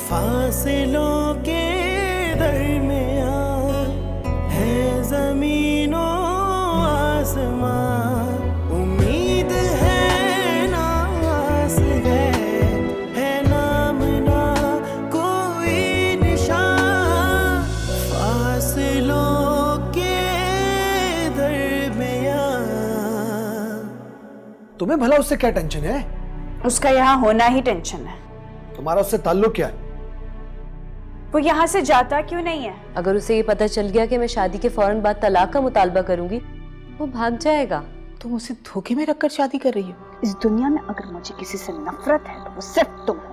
फासलों के दरमियान है ज़मीनों आसमां, उम्मीद है नास है नाम ना कोई निशान, फासलों के दरमियान। तुम्हें भला उससे क्या टेंशन है? उसका यहाँ होना ही टेंशन है। तुम्हारा उससे ताल्लुक क्या है? वो यहाँ से जाता क्यों नहीं है? अगर उसे ये पता चल गया कि मैं शादी के फौरन बाद तलाक का मुतालबा करूंगी, वो भाग जाएगा। तुम उसे धोखे में रखकर शादी कर रही हो? इस दुनिया में अगर मुझे किसी से नफरत है तो वो सिर्फ तुम हो।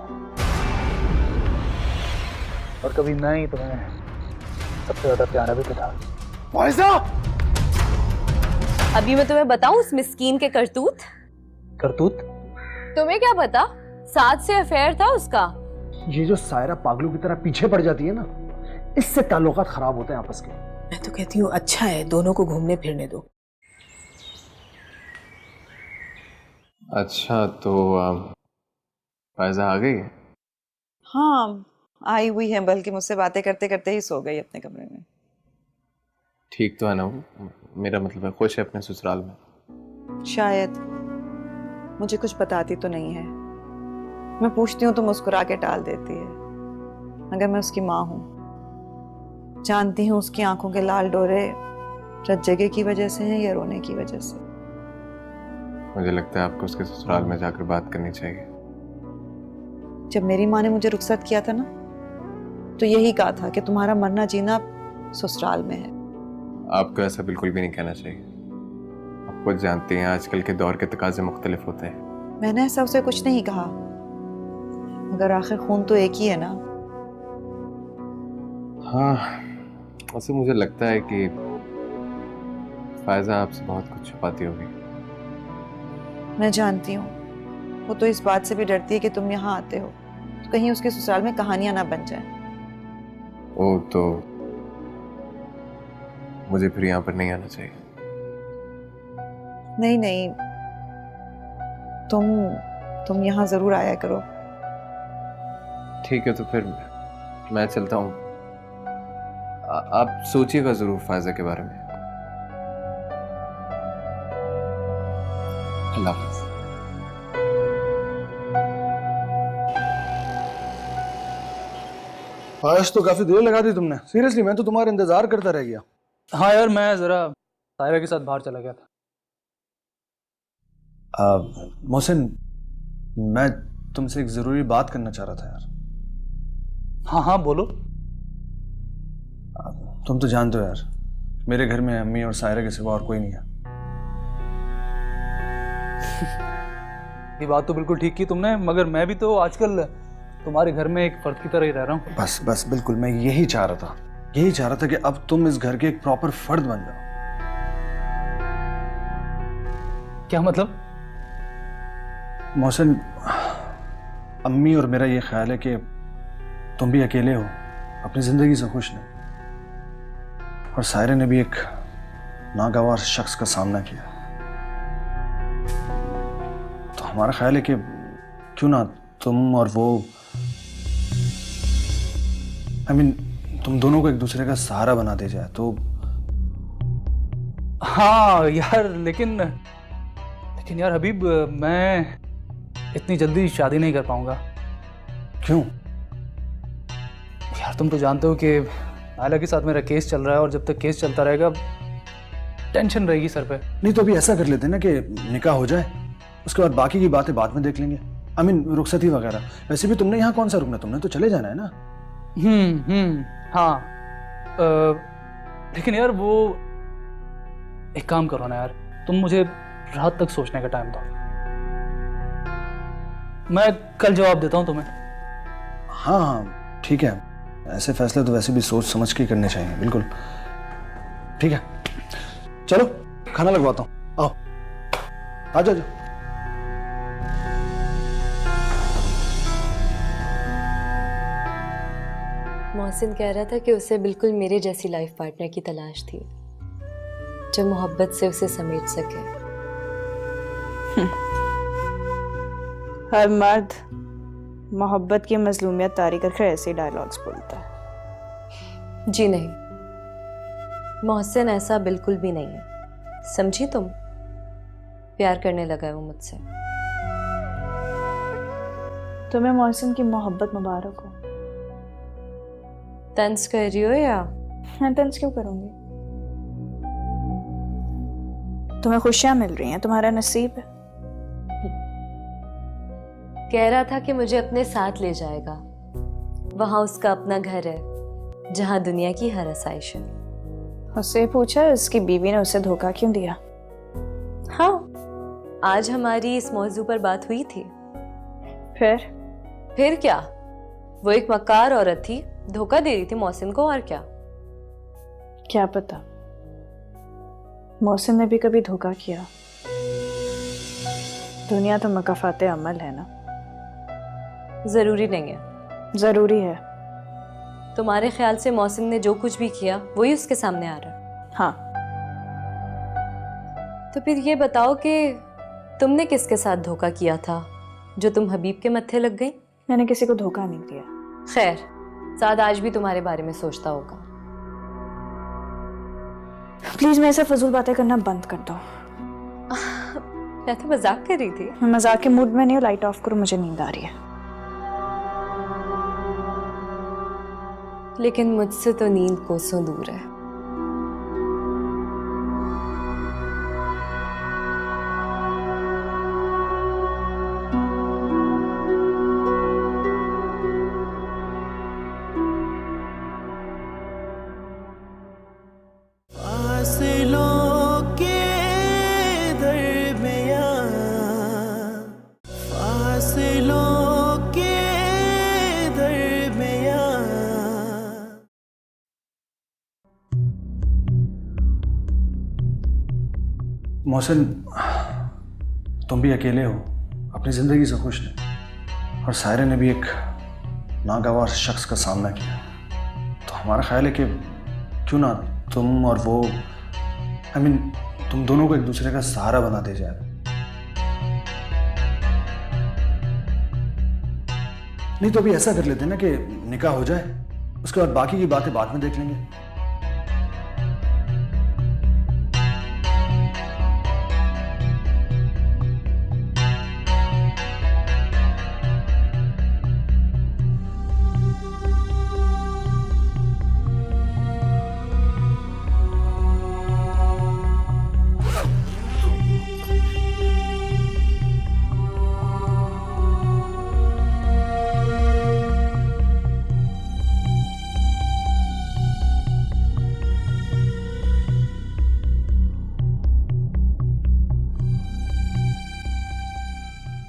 और कभी मैं ही तुम्हें सबसे ज्यादा प्यारा भी तो था। फायजा! अभी मैं तुम्हें बताऊं उस मिस्कीन के करतूत? करतूत? तुम्हें क्या पता, साथ से अफेयर था उसका। ये जो सायरा पागलों की तरह पीछे पड़ जाती है ना, इससे ताल्लुकात खराब होते हैं आपस के। मैं तो कहती हूँ अच्छा है, दोनों को घूमने फिरने दो। अच्छा तो फायजा आ गई है? हाँ आई हुई है, बल्कि मुझसे बातें करते करते ही सो गई अपने कमरे में। ठीक तो है ना वो? मेरा मतलब है खुश है अपने ससुराल में? शायद, मुझे कुछ बताती तो नहीं है। मैं पूछती हूँ तो मुस्कुरा के टाल देती है। अगर मैं उसकी माँ हूँ, जानती हूँ उसकी आंखों के लाल डोरे रज्जगे की वजह से हैं या रोने की वजह से। मुझे लगता है आपको उसके ससुराल में जाकर बात करनी चाहिए। जब मेरी माँ ने मुझे रुखसत किया था ना, तो यही कहा था कि तुम्हारा मरना जीना ससुराल में है। आपको ऐसा बिल्कुल भी नहीं कहना चाहिए। आप खुद जानती हैं आजकल के दौर के तकाजे मुख्तलिफ होते हैं। मैंने ऐसा उसे कुछ नहीं कहा, मगर आखिर खून तो एक ही है ना। हाँ, वैसे मुझे लगता है कि फायजा आपसे बहुत कुछ छुपाती होगी। मैं जानती हूँ, वो तो इस बात से भी डरती है कि तुम यहाँ आते हो तो कहीं उसके ससुराल में कहानियां ना बन जाएं। ओ तो मुझे फिर यहाँ पर नहीं आना चाहिए। नहीं नहीं, तुम यहाँ जरूर आया करो। ठीक है तो फिर मैं चलता हूँ। आप सोचिएगा जरूर फायजा के बारे में। अल्लाह हाफ़िज़। फायज तो काफी देर लगा दी तुमने। सीरियसली मैं तो तुम्हारा इंतजार करता रह गया। हाँ यार, मैं जरा सायरा के साथ बाहर चला गया था। मोहसिन, मैं तुमसे एक जरूरी बात करना चाह रहा था यार। हाँ हाँ बोलो। तुम तो जानते हो यार, मेरे घर में अम्मी और सायरा के सिवा और कोई नहीं है। ये बात तो बिल्कुल ठीक की तुमने, मगर मैं भी तो आजकल तुम्हारे घर में एक फर्द की तरह ही रह रहा हूँ। बस बस बिल्कुल, मैं यही चाह रहा था, यही चाह रहा था कि अब तुम इस घर के एक प्रॉपर फर्द बन जाओ। क्या मतलब? मोहसिन, अम्मी और मेरा ये ख्याल है कि तुम भी अकेले हो, अपनी जिंदगी से खुश नहीं, और सायरा ने भी एक नागवार शख्स का सामना किया। तो हमारा ख्याल है कि क्यों ना तुम और वो, तुम दोनों को एक दूसरे का सहारा बना दे जाए तो। हाँ यार, लेकिन यार हबीब, मैं इतनी जल्दी शादी नहीं कर पाऊंगा। क्यों? यार तुम तो जानते हो कि नायला के साथ मेरा केस चल रहा है, और जब तक केस चलता रहेगा टेंशन रहेगी सर पे। नहीं तो अभी ऐसा कर लेते हैं ना कि निकाह हो जाए, उसके बाद बाकी की बातें बाद में देख लेंगे। रुखसती वगैरह। वैसे भी तुमने यहाँ कौन सा रुकना, तुमने तो चले जाना है ना। हाँ। लेकिन यार वो एक काम करो ना यार, तुम मुझे रात तक सोचने का टाइम दो, मैं कल जवाब देता हूँ तुम्हें। हाँ हाँ ठीक है, ऐसे फैसले तो वैसे भी सोच समझ के करने चाहिए। बिल्कुल ठीक है, चलो खाना लगवाता हूँ, आओ आ जाओ। मोहसिन कह रहा था कि उसे बिल्कुल मेरे जैसी लाइफ पार्टनर की तलाश थी, जो मोहब्बत से उसे समेट सके। हर मर्द मोहब्बत की मजलूमियत तारी करके ऐसे ही डायलॉग्स बोलता है। जी नहीं, मोहसिन ऐसा बिल्कुल भी नहीं है, समझी तुम? प्यार करने लगा है वो मुझसे। तुम्हें मोहसिन की मोहब्बत मुबारक हो। तंज कर रही हो या? मैं तंज क्यों करूंगी? तुम्हें खुशियां मिल रही हैं, तुम्हारा नसीब है। कह रहा था कि मुझे अपने साथ ले जाएगा, वहां उसका अपना घर है जहां दुनिया की हर आसाइश है। उससे पूछा उसकी बीवी ने उसे धोखा क्यों दिया? हाँ, आज हमारी इस मौजू पर बात हुई थी। फिर क्या, वो एक मक्कार औरत थी, धोखा दे रही थी मोहसिन को, और क्या पता मोहसिन ने भी कभी धोखा किया। दुनिया तो मकाफाते अमल है ना। जरूरी नहीं है। जरूरी है। तुम्हारे ख्याल से मोहसिन ने जो कुछ भी किया वही उसके सामने आ रहा है? हाँ। तो फिर ये बताओ कि तुमने किसके साथ धोखा किया था जो तुम हबीब के मत्थे लग गई? मैंने किसी को धोखा नहीं दिया। खैर, साद आज भी तुम्हारे बारे में सोचता होगा। प्लीज मेरे से फजूल बातें करना बंद कर दो। मैं तो मजाक कर रही थी। मैं मजाक के मूड में नहीं हूँ, लाइट ऑफ करो, मुझे नींद आ रही है। लेकिन मुझसे तो नींद कोसों दूर है। फासलों के दरमियां, फासलों के दरमियां। मोहसिन, तुम भी अकेले हो, अपनी ज़िंदगी से खुश नहीं, और सायरे ने भी एक नागवार शख्स का सामना किया। तो हमारा ख्याल है कि क्यों ना तुम और वो, तुम दोनों को एक दूसरे का सहारा बना दे जाए। नहीं तो अभी ऐसा कर लेते हैं ना कि निकाह हो जाए, उसके बाद बाकी की बातें बाद में देख लेंगे।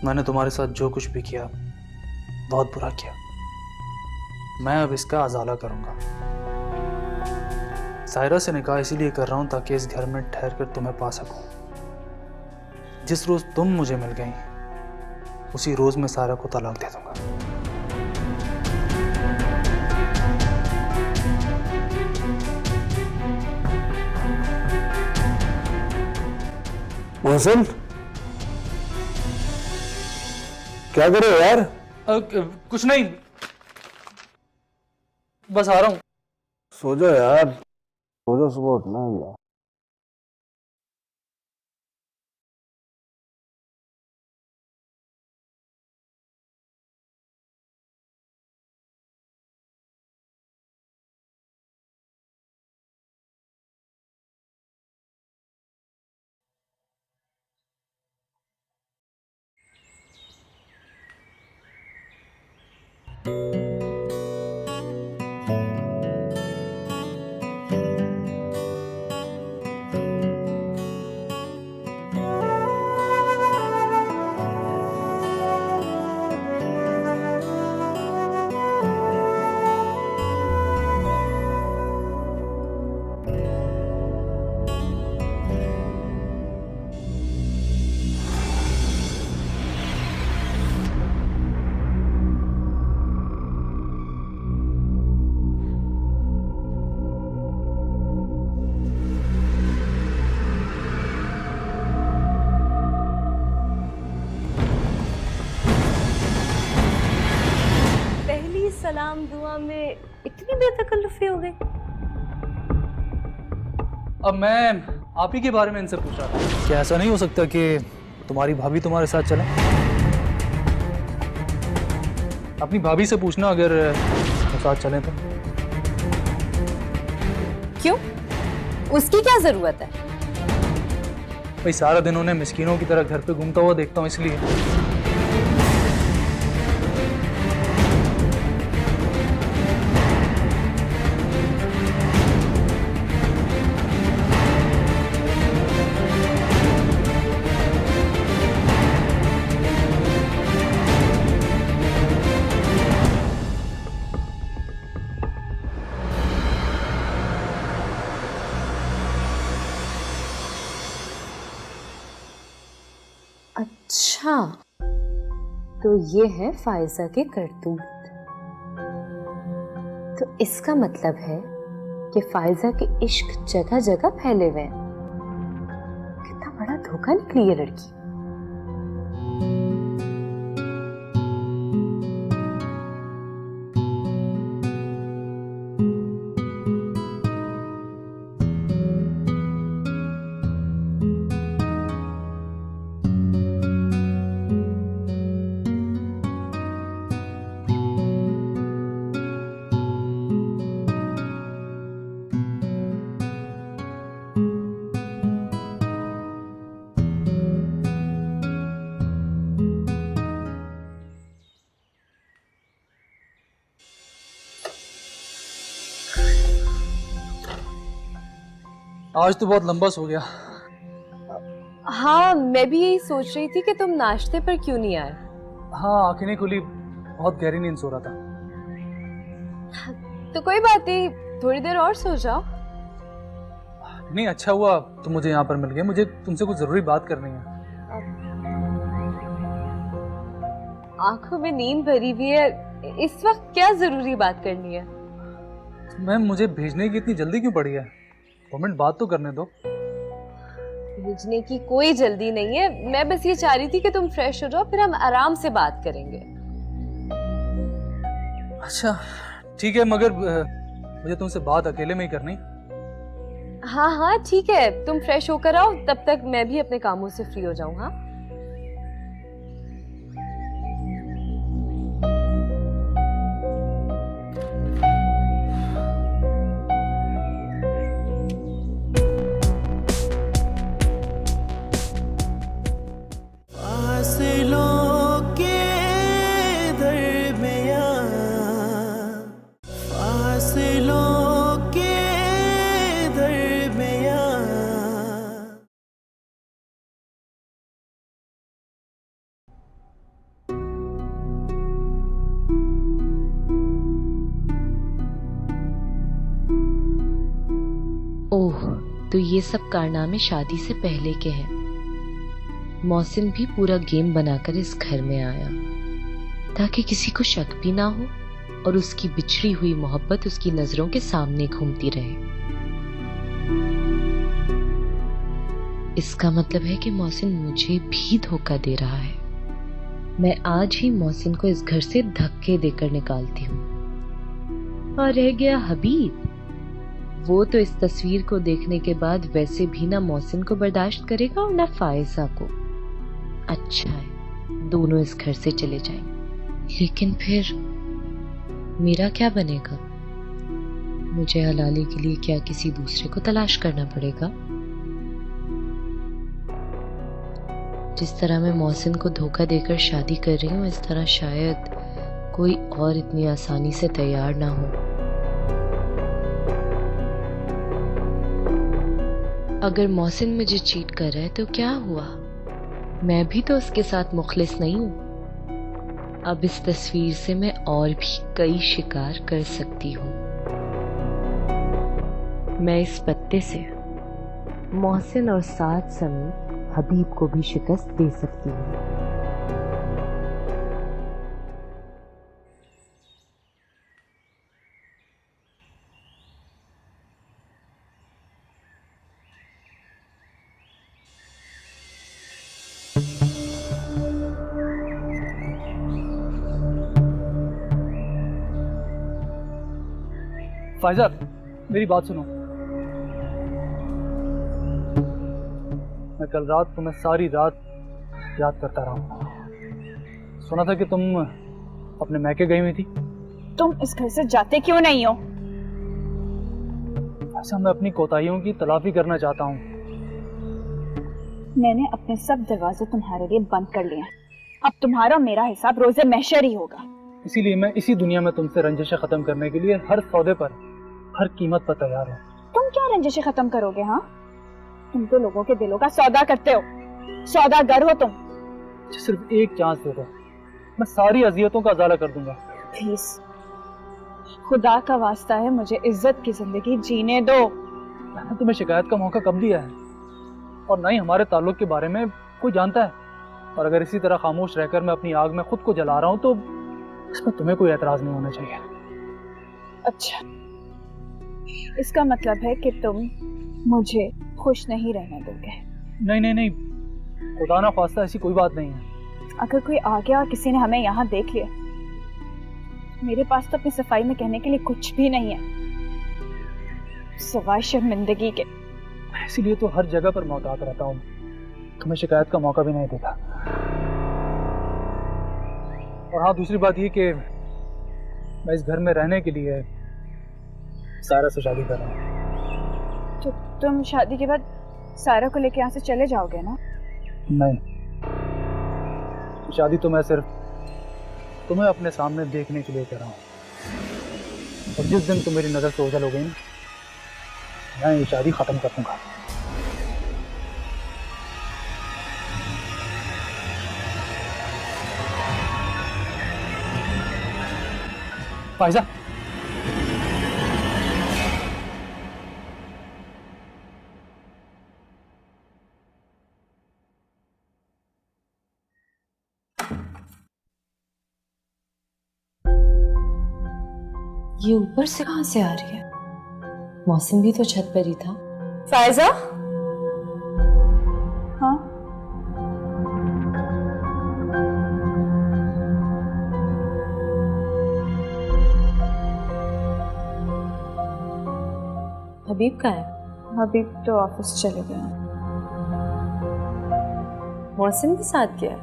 मैंने तुम्हारे साथ जो कुछ भी किया बहुत बुरा किया। मैं अब इसका अजाला करूंगा। सायरा से निकाह इसीलिए कर रहा हूं ताकि इस घर में ठहर कर तुम्हें पा सकूं। जिस रोज तुम मुझे मिल गई उसी रोज मैं सायरा को तलाक दे दूंगा। मोहसिन, क्या कर रहे हो यार? कुछ नहीं, बस आ रहा हूं। सो जाओ यार, सो जाओ, सुबह उठना है यार। सलाम दुआ में इतनी बेतकल्लुफी हो गई। अब मैं आप ही के बारे में इनसे पूछ रहा था, क्या ऐसा नहीं हो सकता कि तुम्हारी भाभी तुम्हारे साथ चले? अपनी भाभी से पूछना अगर वो साथ चलें तो। क्यों? उसकी क्या जरूरत है? भाई सारा दिन उन्हें मिस्कीनों की तरह घर पे घूमता हुआ देखता हूँ इसलिए। अच्छा, तो ये है फायजा के करतूत। तो इसका मतलब है कि फायजा के इश्क जगह जगह फैले हुए हैं। कितना बड़ा धोखा निकली ये लड़की। आज तो बहुत लंबा सो गया। हाँ, मैं भी यही सोच रही थी कि तुम नाश्ते पर क्यों नहीं आए। हाँ, आंखें नहीं खुली, बहुत गहरी नींद सो रहा था। तो कोई बात नहीं, थोड़ी देर और सो जाओ। नहीं, अच्छा हुआ तुम मुझे यहाँ पर मिल गए। मुझे तुमसे कुछ जरूरी बात करनी है। आंखों में नींद भरी हुई है, इस वक्त क्या जरूरी बात करनी है? मैम, मुझे भेजने की इतनी जल्दी क्यों पड़ी है? 2 मिनट बात तो करने दो। भेजने की कोई जल्दी नहीं है, मैं बस ये चाह रही थी कि तुम फ्रेश हो जाओ, फिर हम आराम से बात करेंगे। अच्छा ठीक है, मगर मुझे तुमसे बात अकेले में ही करनी। हाँ हाँ ठीक है, तुम फ्रेश होकर आओ, तब तक मैं भी अपने कामों से फ्री हो जाऊं। हाँ, फासलों के दरमियां, फासलों के दरमियां। ओह, तो ये सब कारनामे शादी से पहले के हैं। मौसिन भी पूरा गेम बनाकर इस घर में आया ताकि किसी को शक भी ना हो और उसकी बिछड़ी हुई मोहब्बत उसकी नजरों के सामने घूमती रहे। इसका मतलब है कि मौसिन मुझे भी धोखा दे रहा है। मैं आज ही मौसिन को इस घर से धक्के देकर निकालती हूँ। और रह गया हबीब, वो तो इस तस्वीर को देखने के बाद वैसे भी ना मौसिन को बर्दाश्त करेगा और ना फायजा को। अच्छा है, दोनों इस घर से चले जाएंगे। लेकिन फिर मेरा क्या बनेगा? मुझे हलाली के लिए क्या किसी दूसरे को तलाश करना पड़ेगा? जिस तरह मैं मौसिन को धोखा देकर शादी कर रही हूँ, इस तरह शायद कोई और इतनी आसानी से तैयार ना हो। अगर मौसिन मुझे चीट कर रहा है तो क्या हुआ? मैं भी तो उसके साथ मुखलिस नहीं हूं। अब इस तस्वीर से मैं और भी कई शिकार कर सकती हूँ। मैं इस पत्ते से मौसिन और साथ समेत हबीब को भी शिकस्त दे सकती हूँ। फायजा, मेरी बात सुनो। मैं कल रात तुम्हें सारी रात याद करता रहा। सुना था कि तुम अपने मैके गई हुई थी। तुम इस घर से जाते क्यों नहीं हो? ऐसा मैं अपनी कोताहियों की तलाफी करना चाहता हूँ। मैंने अपने सब दरवाजे तुम्हारे लिए बंद कर लिए हैं। अब तुम्हारा मेरा हिसाब रोजे महशर ही होगा। इसीलिए मैं इसी दुनिया में तुमसे रंजिशें खत्म करने के लिए हर सौदे पर, हर कीमत पर तैयार हूँ। तुम क्या रंजिशें खत्म करोगे? हाँ, तुम तो लोगों के दिलों का सौदा करते हो, सौदागर हो तुम। सिर्फ एक चांस दे दो, मैं सारी अजियतों का अजाला कर दूंगा। प्लीज, खुदा का वास्ता है, मुझे इज्जत की जिंदगी जीने दो। मैंने तुम्हें शिकायत का मौका कब दिया है? और ना ही हमारे ताल्लुक के बारे में कोई जानता है। और अगर इसी तरह खामोश रहकर मैं अपनी आग में खुद को जला रहा हूँ तो इसमें तुम्हें कोई एतराज नहीं होना चाहिए। अच्छा, इसका मतलब है कि तुम मुझे खुश नहीं रहने दोगे? नहीं नहीं नहीं, खुदा ना ख्वास्ता ऐसी कोई बात नहीं है। अगर कोई आ गया और किसी ने हमें यहाँ देख लिया, मेरे पास तो अपनी सफाई में कहने के लिए कुछ भी नहीं है सिवाय शर्मिंदगी के। इसीलिए तो हर जगह पर मोहतात रहता हूँ, तुम्हें शिकायत का मौका भी नहीं देता। और हाँ, दूसरी बात ये कि मैं इस घर में रहने के लिए सारा से शादी कर रहा हूँ। तो तुम शादी के बाद सारा को लेकर यहाँ से चले जाओगे ना? नहीं, शादी तो मैं सिर्फ तुम्हें अपने सामने देखने के लिए कर रहा हूँ। और जिस दिन तुम मेरी नजर से ओझल हो गई ना, मैं ये शादी खत्म कर दूंगा। फायजा, ये ऊपर से कहां से आ रही है? मौसम भी तो छत पर ही था। फायजा? हाँ, हबीब कहाँ है? हबीब तो ऑफिस चले गए। मौसम के साथ क्या है?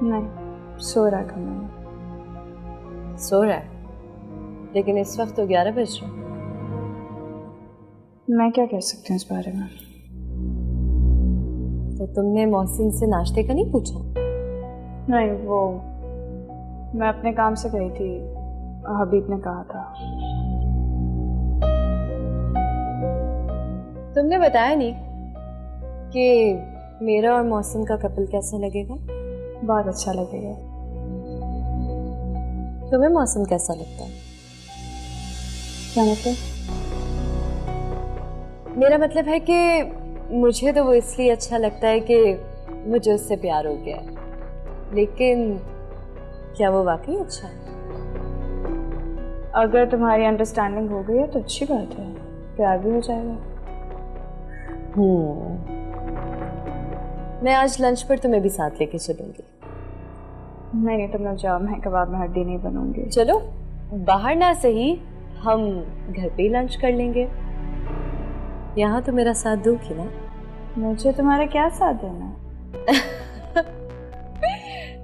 नहीं, सो रहा है कमरे में। सो रहा है, लेकिन इस वक्त तो 11 बज रहे हैं। मैं क्या कह सकती हूँ इस बारे में? तो तुमने मौसम से नाश्ते का नहीं पूछा? नहीं, वो मैं अपने काम से गई थी, हबीब ने कहा था। तुमने बताया नहीं कि मेरा और मौसम का कपल कैसा लगेगा? बहुत अच्छा लगेगा। तुम्हें मौसम कैसा लगता है? क्या मतलब? मेरा मतलब है कि मुझे तो वो इसलिए अच्छा लगता है कि मुझे उससे प्यार हो गया है, लेकिन क्या वो वाकई अच्छा है? अगर तुम्हारी अंडरस्टैंडिंग हो गई है तो अच्छी बात है, प्यार भी हो जाएगा। मैं आज लंच पर तुम्हें भी साथ लेके चलूंगी। नहीं, तुम लोग जाओ, मैं कबाब में हड्डी नहीं बनूंगी। चलो, बाहर ना सही, हम घर पे ही लंच कर लेंगे। यहाँ तो मेरा साथ दोगी ना? मुझे तुम्हारा क्या साथ देना?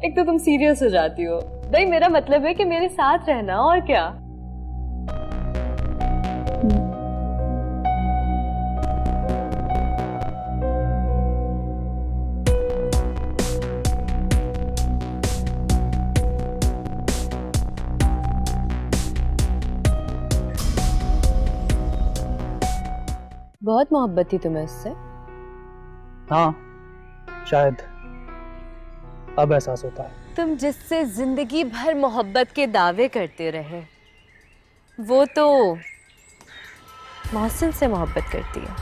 एक तो तुम सीरियस हो जाती हो। नहीं, मेरा मतलब है कि मेरे साथ रहना, और क्या। बहुत मोहब्बत थी तुम्हें उससे? हाँ, शायद अब एहसास होता है। तुम जिससे जिंदगी भर मोहब्बत के दावे करते रहे, वो तो मौसम से मोहब्बत करती है।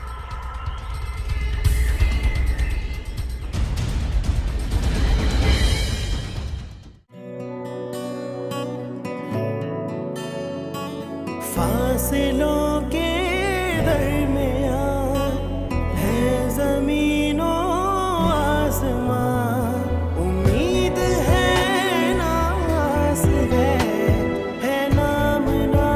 फासलों के दरमियां है ज़मीनों आसमां, उम्मीद है नास है नाम ना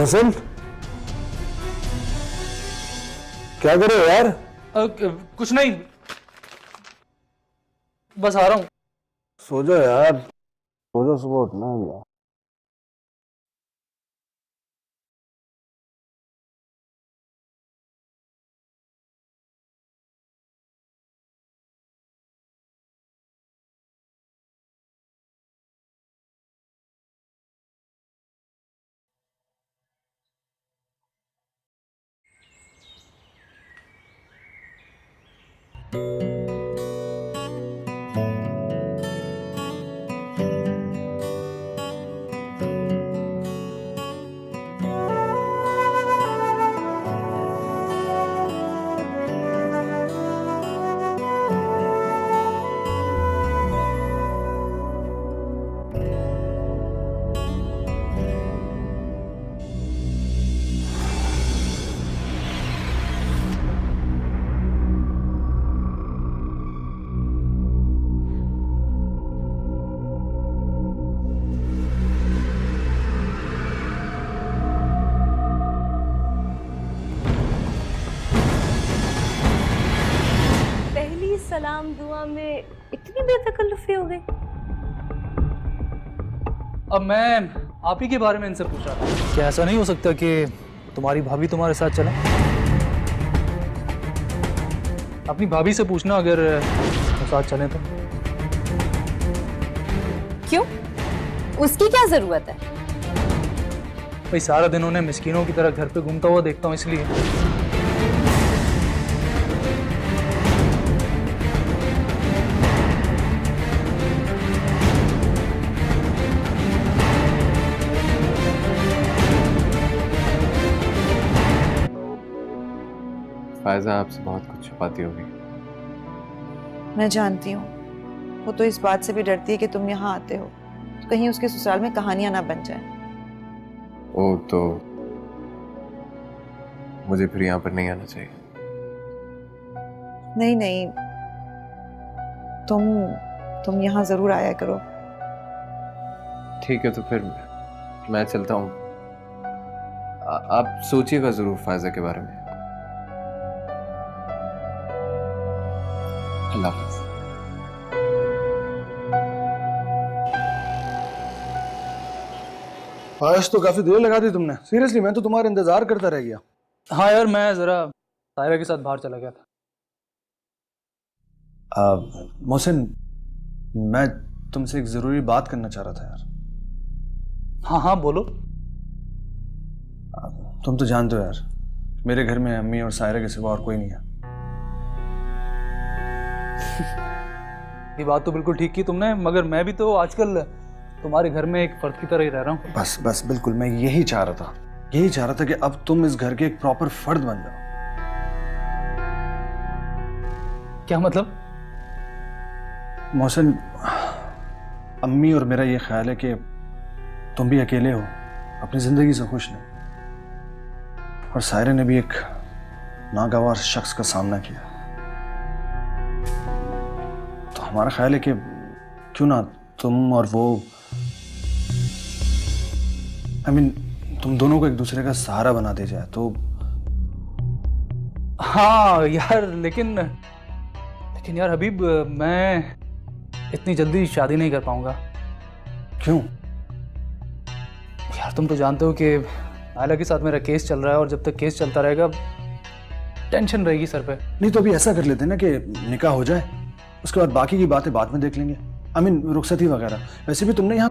मोहसिन, क्या कर रहे हो यार? कुछ नहीं, बस आ रहा हूँ। सो जाओ यार, सो जाओ, सुबह उठना है यार। पहली सलाम दुआ में इतनी बेतकल्लुफी हो गई। अब मैं आप ही के बारे में इनसे पूछ रहा था, क्या ऐसा नहीं हो सकता कि तुम्हारी भाभी तुम्हारे साथ चले? अपनी भाभी से पूछना अगर वो साथ चले तो। क्यों? उसकी क्या जरूरत है? भाई सारा दिन उन्हें मिस्कीनों की तरह घर पे घूमता हुआ देखता हूँ इसलिए। फायजा आपसे बहुत कुछ छुपाती होगी। मैं जानती हूँ, वो तो इस बात से भी डरती है कि तुम यहाँ आते हो तो कहीं उसके ससुराल में कहानियां ना बन जाए। ओ तो मुझे फिर यहाँ पर नहीं आना चाहिए। नहीं नहीं, तुम यहाँ जरूर आया करो। ठीक है, तो फिर मैं चलता हूँ। आप सोचिएगा जरूर फायजा के बारे में। अल्लाह हाफ़िज़। आज तो काफी देर लगा दी तुमने। सीरियसली, मैं तो तुम्हारा इंतजार करता रह गया। हाँ यार, मैं जरा सायरा के साथ बाहर चला गया था। मोहसिन, मैं तुमसे एक जरूरी बात करना चाह रहा था यार। हाँ हाँ बोलो। तुम तो जानते हो यार, मेरे घर में अम्मी और सायरा के सिवा और कोई नहीं है। ये बात तो बिल्कुल ठीक की तुमने, मगर मैं भी तो आजकल तुम्हारे घर में एक फर्द की तरह ही रह रहा हूँ। बस बस, बिल्कुल मैं यही चाह रहा था, यही चाह रहा था कि अब तुम इस घर के एक प्रॉपर फर्द बन जाओ। क्या मतलब? मोहसिन, अम्मी और मेरा ये ख्याल है कि तुम भी अकेले हो, अपनी जिंदगी से खुश नहीं, और सायरा ने भी एक नागवार शख्स का सामना किया। तो हमारा ख्याल है कि क्यों ना तुम और वो, तुम दोनों को एक दूसरे का सहारा बना दे जाए तो। हाँ यार, लेकिन यार हबीब, मैं इतनी जल्दी शादी नहीं कर पाऊंगा। क्यों? यार तुम तो जानते हो कि नायला के साथ मेरा केस चल रहा है, और जब तक केस चलता रहेगा टेंशन रहेगी सर पे। नहीं तो अभी ऐसा कर लेते हैं ना कि निकाह हो जाए, उसके बाद बाकी की बातें बाद में देख लेंगे। रुखसती वगैरह। वैसे भी तुमने यहाँ।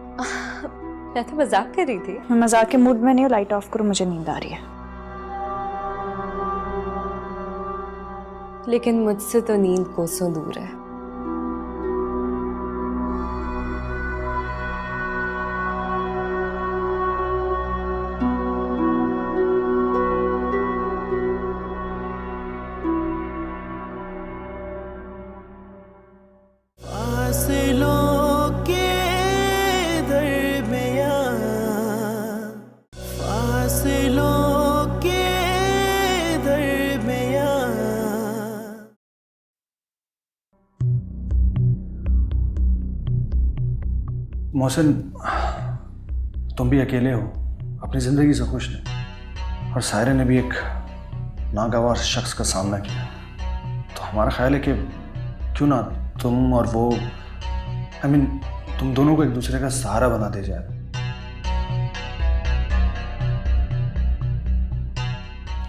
मैं तो मजाक कर रही थी। मैं मजाक के मूड में नहीं हूँ, लाइट ऑफ करो, मुझे नींद आ रही है। लेकिन मुझसे तो नींद कोसों दूर है। फासलों के दरमियां, फासलों के दरमियां। मोहसिन, तुम भी अकेले हो, अपनी जिंदगी से खुश नहीं, और सायरे ने भी एक नागवार शख्स का सामना किया। तो हमारा ख्याल है कि क्यों ना तुम और वो तुम दोनों को एक दूसरे का सहारा बना दे जाए।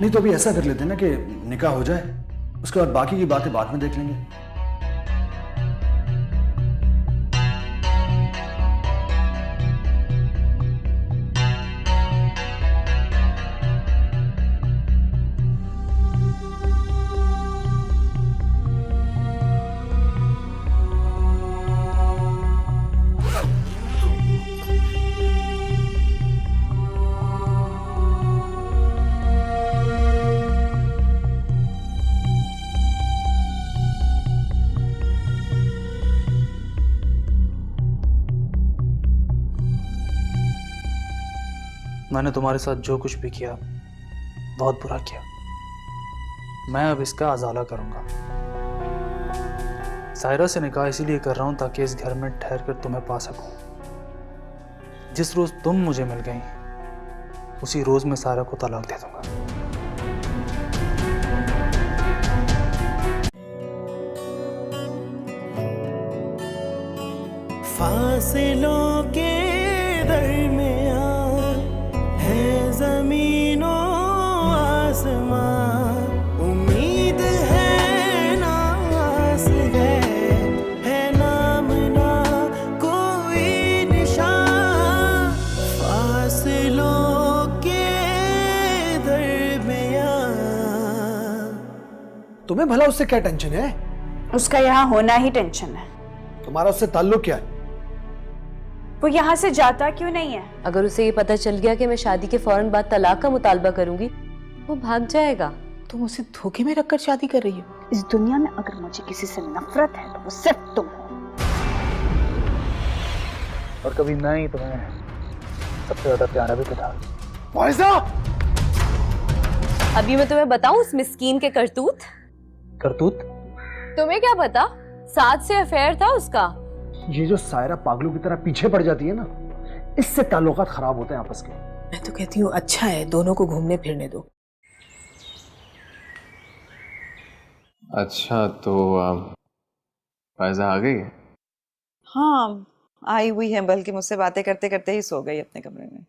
नहीं तो अभी ऐसा कर लेते हैं ना कि निकाह हो जाए, उसके बाद बाकी की बातें बाद में देख लेंगे। मैंने तुम्हारे साथ जो कुछ भी किया बहुत बुरा किया। मैं अब इसका अजाला करूंगा। सायरा से निकाह इसीलिए कर रहा हूं ताकि इस घर में ठहर कर तुम्हें पा सकूं। जिस रोज तुम मुझे मिल गई उसी रोज मैं सायरा को तलाक दे दूंगा। फासिलों के दरमियान है ज़मीनो आसमां, उम्मीद है नास है नाम ना कोई निशान। फासिलों के दरमियान। तुम्हें भला उससे क्या टेंशन है? उसका यहाँ होना ही टेंशन है। तुम्हारा उससे ताल्लुक क्या है? वो यहाँ से जाता क्यों नहीं है? अगर उसे ये पता चल गया कि मैं शादी के फौरन बाद तलाक का मुतालबा करूंगी वो भाग जाएगा। तुम उसे धोखे में रखकर शादी कर रही हो। इस दुनिया में अगर मुझे किसी से नफरत है तो वो सिर्फ तुम हो। और कभी मैं ही तुम्हें सबसे ज्यादा प्यारा भी था। अभी मैं तुम्हें बताऊं उस मिस्कीन के करतूत? करतूत? तुम्हें क्या पता, साथ से अफेयर था उसका। ये जो सायरा पागलों की तरह पीछे पड़ जाती है ना, इससे ताल्लुकात खराब होते हैं आपस के। मैं तो कहती हूँ अच्छा है दोनों को घूमने फिरने दो। अच्छा तो फायजा आ गई? हाँ आई हुई है, बल्कि मुझसे बातें करते करते ही सो गई अपने कमरे में।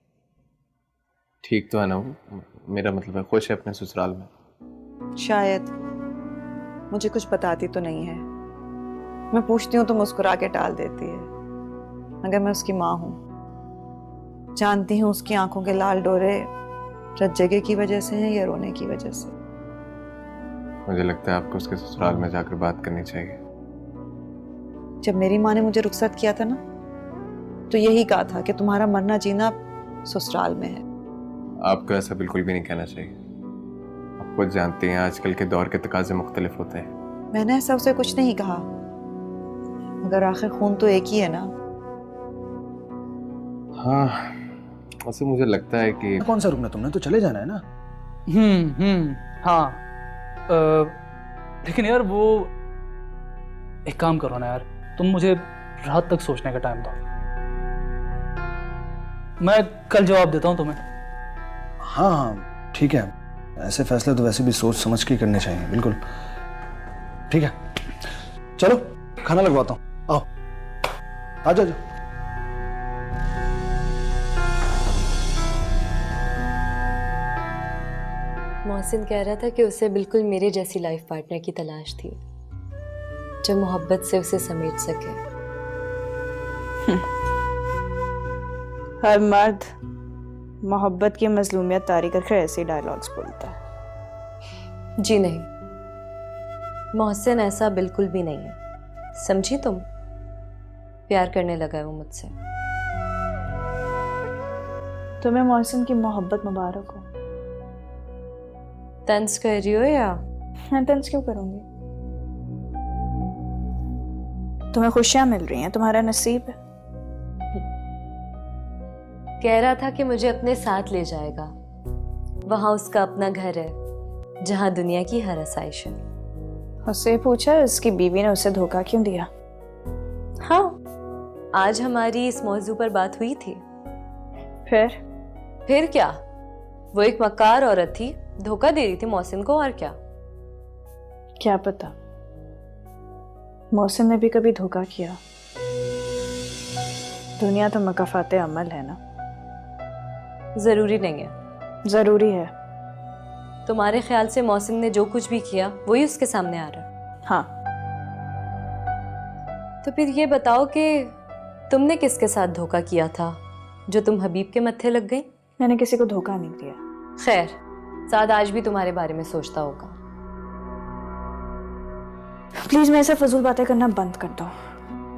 ठीक तो है ना वो? मेरा मतलब है खुश है अपने ससुराल में? शायद। मुझे कुछ बताती तो नहीं है। मैं पूछती हूँ तो मुस्कुरा के टाल देती है। अगर मैं उसकी माँ हूँ, जानती हूँ उसकी आंखों के लाल डोरे रज्जगे की वजह से हैं या रोने की वजह से। मुझे लगता है आपको उसके ससुराल में जाकर बात करनी चाहिए। जब मेरी माँ ने मुझे रुखसत किया था ना, तो यही कहा था कि तुम्हारा मरना जीना ससुराल में है। आपको ऐसा बिल्कुल भी नहीं कहना चाहिए। आप खुद जानती हैं आजकल के दौर के तकाजे मुख्तलिफ होते हैं। मैंने ऐसा उसे कुछ नहीं कहा, मगर आखिर खून तो एक ही है ना। हाँ वैसे मुझे लगता है कि कौन सा रुकना, तुमने तो चले जाना है ना। हाँ लेकिन यार वो एक काम करो ना यार, तुम मुझे रात तक सोचने का टाइम दो, मैं कल जवाब देता हूँ तुम्हें। हाँ ठीक है, ऐसे फैसले तो वैसे भी सोच समझ के करने चाहिए। बिल्कुल ठीक है, चलो खाना लगवाता हूँ। आओ आ जाओ। मोहसिन कह रहा था कि उसे बिल्कुल मेरे जैसी लाइफ पार्टनर की तलाश थी जो मोहब्बत से उसे समेट सके। हर मर्द मोहब्बत की मजलूमियत तारी करके ऐसे डायलॉग्स बोलता है। जी नहीं, मोहसिन ऐसा बिल्कुल भी नहीं है, समझी तुम? प्यार करने लगा है वो मुझसे। तुम्हें मोहसिन की मोहब्बत मुबारक हो। तंज कर रही हो या? मैं तंज क्यों करूंगी? तुम्हें खुशियां मिल रही हैं, तुम्हारा नसीब है। कह रहा था कि मुझे अपने साथ ले जाएगा, वहां उसका अपना घर है जहां दुनिया की हर आसाइश है। उससे पूछा उसकी बीवी ने उसे धोखा क्यों दिया? हाँ, आज हमारी इस मौजू पर बात हुई थी। फिर क्या? वो एक मक्कार औरत थी, धोखा दे रही थी मोहसिन को, और क्या। क्या पता मोहसिन ने भी कभी धोखा किया। दुनिया तो मकाफाते अमल है ना। जरूरी नहीं है। जरूरी है। तुम्हारे ख्याल से मोहसिन ने जो कुछ भी किया वही उसके सामने आ रहा है? हाँ। तो फिर ये बताओ कि तुमने किसके साथ धोखा किया था जो तुम हबीब के मत्थे लग गई? मैंने किसी को धोखा नहीं दिया। खैर, साद आज भी तुम्हारे बारे में सोचता होगा। प्लीज मैं ऐसे फजूल बातें करना बंद कर दो।